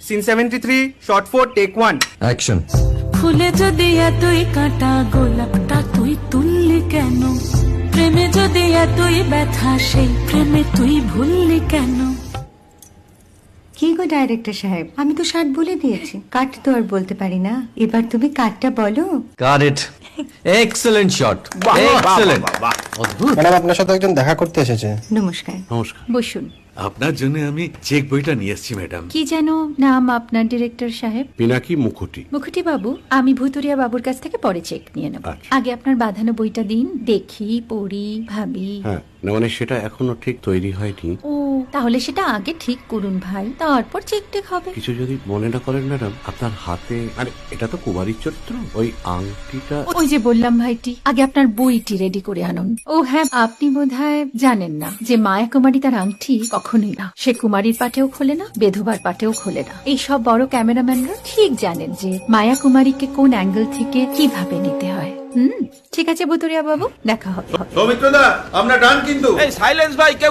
Scene 73, shot 4, take 1। Action. ফুলে যদি এতই কাঁটা গোলাপটা তুই তুললি কেন? প্রেমে যদি এতই ব্যথা সেই প্রেমে তুই ভুললি কেন? কি গো ডাইরেক্টর সাহেব, আমি তো 60 বলে দিয়েছি, কাট তো আর বলতে পারি না, এবার তুমি কাটটা বলো। Got it. Excellent shot, excellent. অদ্ভুত। ম্যাডাম, আপনার সাথে একজন দেখা করতে এসেছে। নমস্কার। নমস্কার। বসুন। আপনার জন্য আমি চেক বইটা নিয়ে এসেছি ম্যাডাম। কি যেন নাম আপনার ডিরেক্টর সাহেব? পিনাকি মুখোটি। মুখুটি বাবু, আমি ভুতুরিয়া বাবুর কাছ থেকে পরে চেক নিয়ে নেব। আচ্ছা। আগে আপনার বাঁধানো বইটা দিন, দেখি, পড়ি, ভাবি। হ্যাঁ, না মানে সেটা এখনো ঠিক তৈরি হয়নি। ও, তাহলে সেটা আগে ঠিক করুন ভাই, তারপর চেক টেক হবে। কিছু যদি মনে না করেন ম্যাডাম, আপনার হাতে, আরে এটা তো কুমারীর চরিত্র, ওই আংটিটা। ওই যে বললাম ভাইটি, আগে আপনার বইটি রেডি করে আনুন। ও হ্যাঁ, আপনি বোধহয় জানেন না যে মায়া কুমারী তার আংটি কখনোই না, সে কুমারীর পাটেও খোলে না, বেধবার পাটেও খোলে না। এই সব বড় ক্যামেরাম্যানরা ঠিক জানেন যে মায়া কুমারীকে কোন অ্যাঙ্গেল থেকে কিভাবে নিতে হয়। ঠিক আছে ভুতুরিয়া বাবু, দেখা হবে। সৌমিত্রদা, আমরা ডান কিন্তু। সাইলেন্স ভাই।